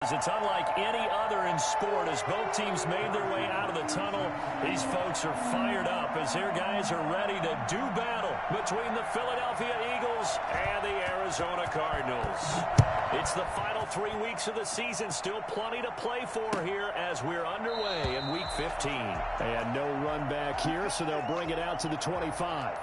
It's unlike any other in sport as both teams made their way out of the tunnel. These folks are fired up as their guys are ready to do battle between the Philadelphia Eagles and the Arizona Cardinals. It's the final 3 weeks of the season. Still plenty to play for here as we're underway in Week 15. And no run back here, so they'll bring it out to the 25.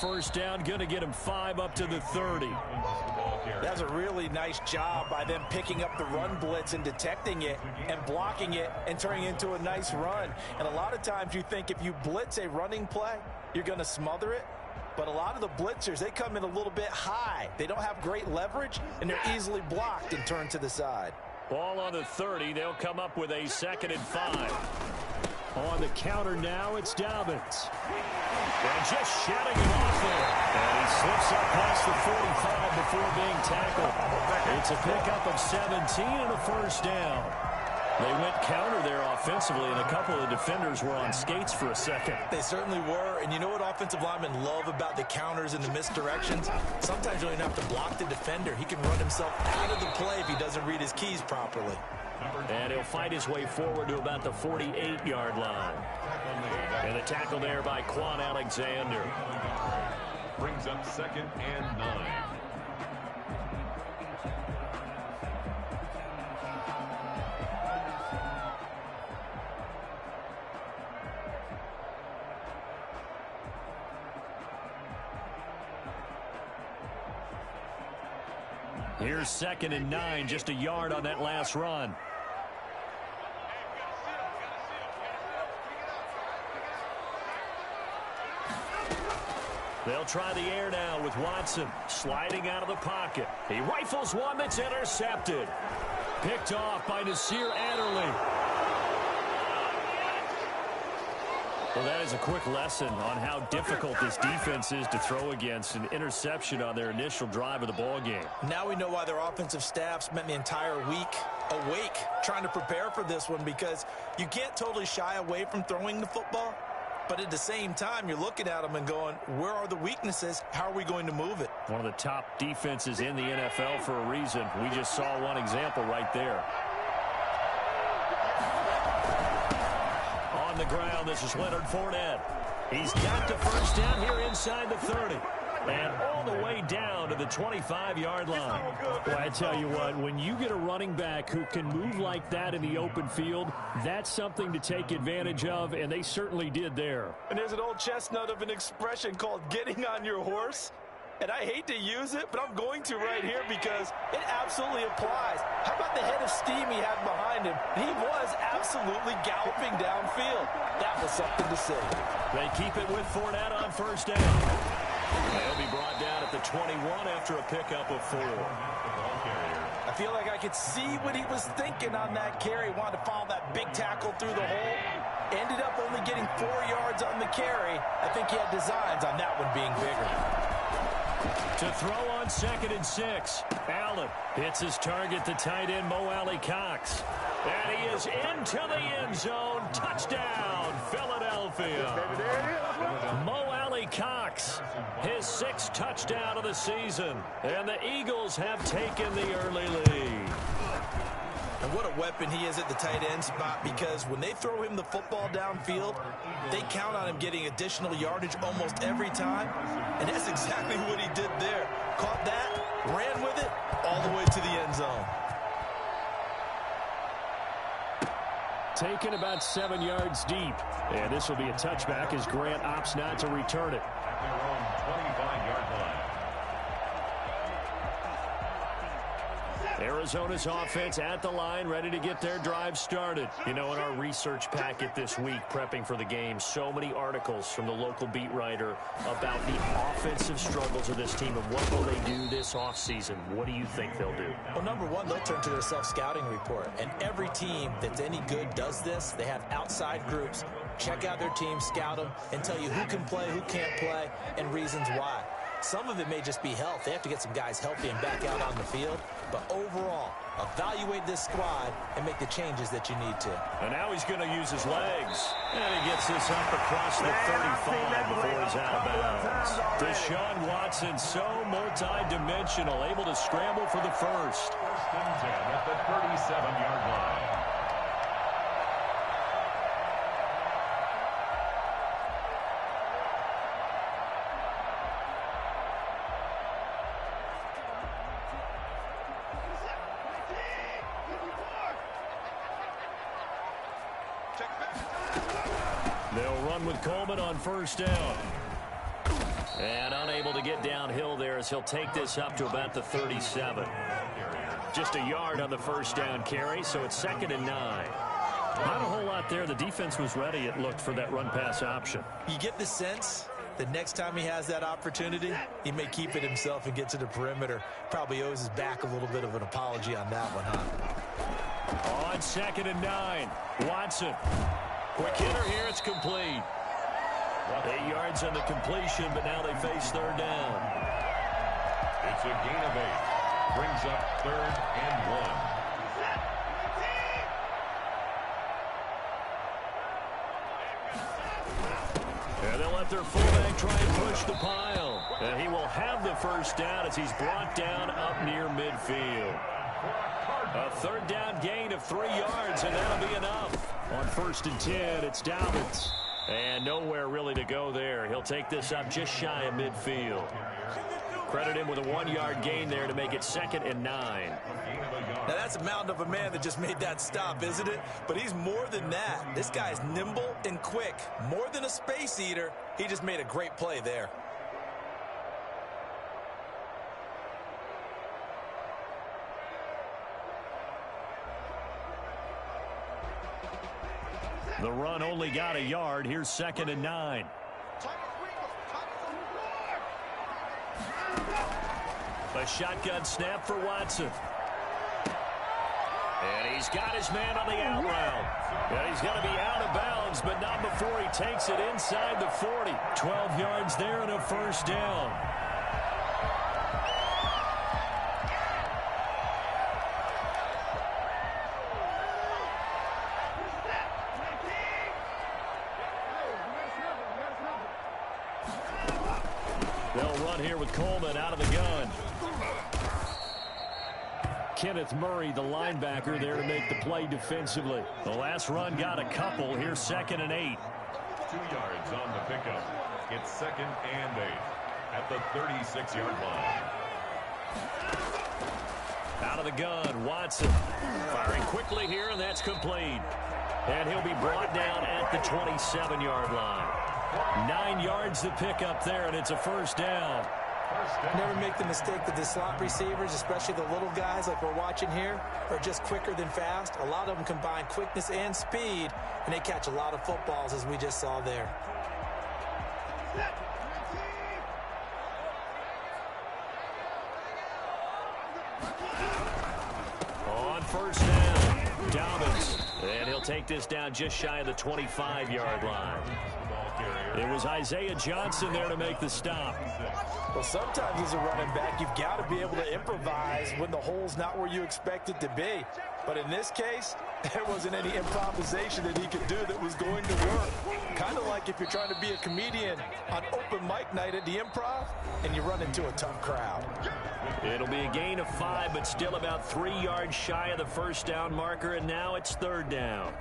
First down, going to get him 5 up to the 30. That's a really nice job by them picking up the run blitz and detecting it and blocking it and turning it into a nice run. And a lot of times you think if you blitz a running play, you're going to smother it. But a lot of the blitzers, they come in a little bit high. They don't have great leverage, and they're easily blocked and turned to the side. Ball on the 30. They'll come up with a 2nd and 5. On the counter now, it's Dobbins. And just shutting him off there. And he slips up past the 45 before being tackled. It's a pickup of 17 and a first down. They went counter there offensively, and a couple of defenders were on skates for a second. They certainly were, and you know what offensive linemen love about the counters and the misdirections? Sometimes you don't even have to block the defender. He can run himself out of the play if he doesn't read his keys properly. And he'll fight his way forward to about the 48-yard line. And the tackle there by Quan Alexander. Brings up 2nd and 9. Here's 2nd and 9, just a yard on that last run. They'll try the air now with Watson sliding out of the pocket. He rifles one that's intercepted. Picked off by Nasir Adderley. Well, that is a quick lesson on how difficult this defense is to throw against. An interception on their initial drive of the ball game. Now we know why their offensive staff spent the entire week awake trying to prepare for this one, because you can't totally shy away from throwing the football. But at the same time, you're looking at them and going, where are the weaknesses? How are we going to move it? One of the top defenses in the NFL for a reason. We just saw one example right there. On the ground, this is Leonard Fournette. He's got the first down here inside the 30. And all the way down to the 25-yard line. Well, I tell you what, when you get a running back who can move like that in the open field, that's something to take advantage of, and they certainly did there. And there's an old chestnut of an expression called getting on your horse. And I hate to use it, but I'm going to right here because it absolutely applies. How about the head of steam he had behind him? He was absolutely galloping downfield. That was something to see. They keep it with Fournette on first down. He'll be brought down at the 21 after a pickup of 4. I feel like I could see what he was thinking on that carry. Wanted to follow that big tackle through the hole. Ended up only getting 4 yards on the carry. I think he had designs on that one being bigger. To throw on 2nd and 6. Allen hits his target, the tight end, Mo Alley-Cox. And he is into the end zone. Touchdown, Philadelphia. Mo Alley-Cox, his 6th touchdown of the season. And the Eagles have taken the early lead. And what a weapon he is at the tight end spot, because when they throw him the football downfield, they count on him getting additional yardage almost every time. And that's exactly what he did there. Caught that, ran with it, all the way to the end zone. Taken about 7 yards deep. And this will be a touchback as Grant opts not to return it. At their own 25-yard line. Arizona's offense at the line, ready to get their drive started. You know, in our research packet this week, prepping for the game, so many articles from the local beat writer about the offensive struggles of this team and what will they do this offseason. What do you think they'll do? Well, number one, they'll turn to their self-scouting report. And every team that's any good does this. They have outside groups. Check out their team, scout them, and tell you who can play, who can't play, and reasons why. Some of it may just be health. They have to get some guys healthy and back out on the field. But overall, evaluate this squad and make the changes that you need to. And now he's going to use his legs. And he gets this up across the 35 before he's out of bounds. Deshaun Watson, so multi-dimensional, able to scramble for the first. 1st and 10 at the 37-yard line. They'll run with Coleman on 1st down. And unable to get downhill there as he'll take this up to about the 37. Just a yard on the 1st down carry, so it's 2nd and 9. Not a whole lot there. The defense was ready, it looked, for that run-pass option. You get the sense that next time he has that opportunity, he may keep it himself and get to the perimeter. Probably owes his back a little bit of an apology on that one, huh? On 2nd and 9, Watson. Quick hitter here, it's complete. 8 yards on the completion, but now they face 3rd down. It's a gain of 8. Brings up 3rd and 1. And they'll let their fullback try and push the pile. And he will have the 1st down as he's brought down up near midfield. A 3rd down gain of 3 yards, and that'll be enough. On 1st and 10, it's Dobbins. And nowhere really to go there. He'll take this up just shy of midfield. Credit him with a 1-yard gain there to make it 2nd and 9. Now, that's a mountain of a man that just made that stop, isn't it? But he's more than that. This guy's nimble and quick. More than a space eater. He just made a great play there. The run only got a yard. Here's 2nd and 9. A shotgun snap for Watson. And he's got his man on the out route. And he's going to be out of bounds, but not before he takes it inside the 40. 12 yards there and a 1st down. They'll run here with Coleman out of the gun. Kenneth Murray, the linebacker, there to make the play defensively. The last run got a couple. Here's 2nd and 8. 2 yards on the pickup. It's 2nd and 8 at the 36-yard line. Out of the gun, Watson. Firing quickly here, and that's complete. And he'll be brought down at the 27-yard line. 9 yards to pick up there, and it's a 1st down. Never make the mistake that the slot receivers, especially the little guys like we're watching here, are just quicker than fast. A lot of them combine quickness and speed, and they catch a lot of footballs, as we just saw there. On 1st down, Dobbins. And he'll take this down just shy of the 25-yard line. It was Isaiah Johnson there to make the stop. Well, sometimes as a running back, you've got to be able to improvise when the hole's not where you expect it to be. But in this case, there wasn't any improvisation that he could do that was going to work. Kind of like if you're trying to be a comedian on open mic night at the Improv and you run into a tough crowd. It'll be a gain of 5, but still about 3 yards shy of the 1st down marker, and now it's 3rd down.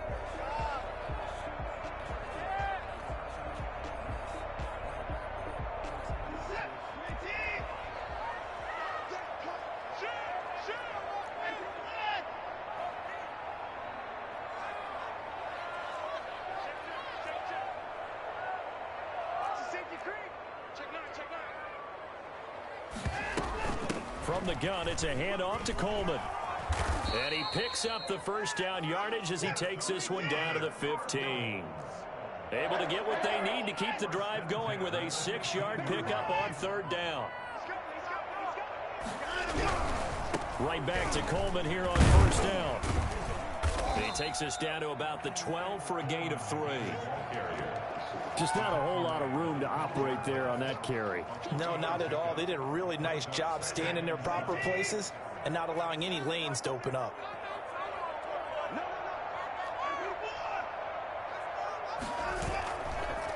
From the gun, it's a handoff to Coleman. And he picks up the first down yardage as he takes this one down to the 15. Able to get what they need to keep the drive going with a 6-yard pickup on third down. Right back to Coleman here on first down. He takes us down to about the 12 for a gain of 3. Just not a whole lot of room to operate there on that carry. No, not at all. They did a really nice job staying in their proper places and not allowing any lanes to open up.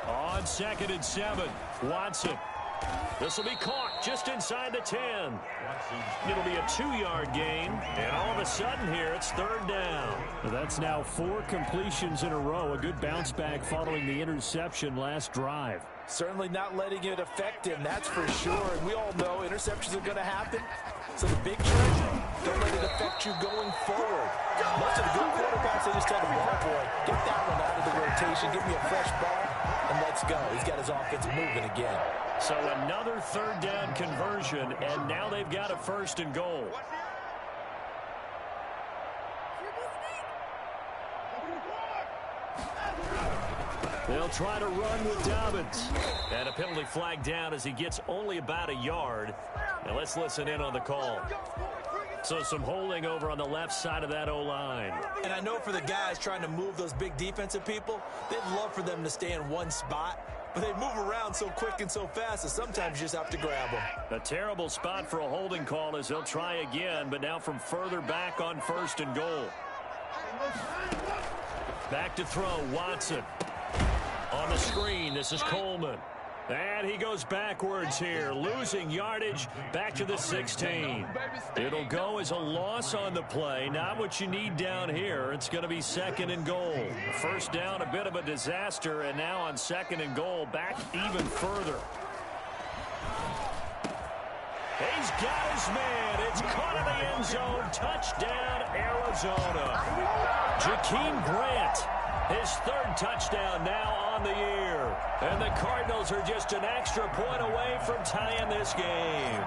On 2nd and 7, Watson. This will be caught just inside the 10. It'll be a 2-yard gain, and all of a sudden here it's third down. That's now 4 completions in a row. A good bounce back following the interception last drive. Certainly not letting it affect him, that's for sure. And we all know interceptions are going to happen. So the big trick, don't let it affect you going forward. Most of the good quarterbacks, they just tell the ball boy, get that one out of the rotation, give me a fresh ball, and let's go. He's got his offense moving again. So another third down conversion, and now they've got a 1st and goal. They'll try to run with Dobbins. And a penalty flag down as he gets only about a yard. Now let's listen in on the call. So some holding over on the left side of that O-line. And I know for the guys trying to move those big defensive people, they'd love for them to stay in one spot. But they move around so quick and so fast that sometimes you just have to grab them. A terrible spot for a holding call as they'll try again, but now from further back on 1st and goal. Back to throw, Watson. On the screen, this is Coleman. And he goes backwards here, losing yardage back to the 16. It'll go as a loss on the play. Not what you need down here. It's going to be 2nd and goal. First down, a bit of a disaster, and now on 2nd and goal, back even further. He's got his man. It's caught in the end zone. Touchdown, Arizona. Jakeem Grant, his 3rd touchdown now on the year. And the Cardinals are just an extra point away from tying this game.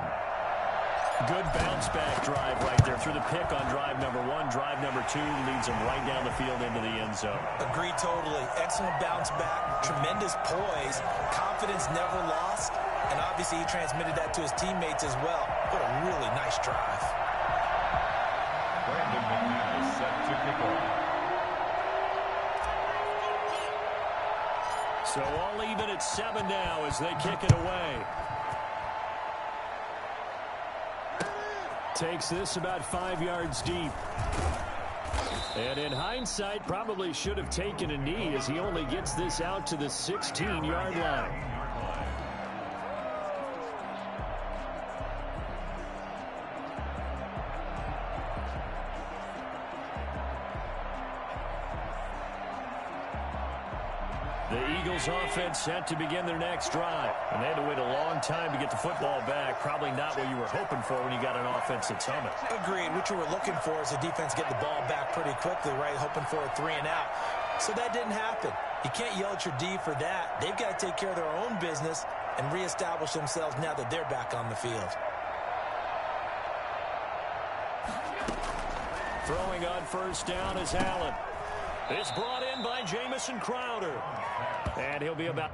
Good bounce-back drive right there through the pick on drive number 1. Drive number 2 leads them right down the field into the end zone. Agree totally. Excellent bounce back. Tremendous poise. Confidence never lost. And obviously he transmitted that to his teammates as well. What a really nice drive. Brandon McNeil set to kick off. So all even at 7 now as they kick it away. Takes this about 5 yards deep. And in hindsight, probably should have taken a knee as he only gets this out to the 16-yard line. The Eagles offense set to begin their next drive. And they had to wait a long time to get the football back. Probably not what you were hoping for when you got an offense that's humming. Agreed. What you were looking for is the defense get the ball back pretty quickly, right? Hoping for a 3 and out. So that didn't happen. You can't yell at your D for that. They've got to take care of their own business and reestablish themselves now that they're back on the field. Throwing on first down is Allen. It's brought in by Jamison Crowder. And he'll be about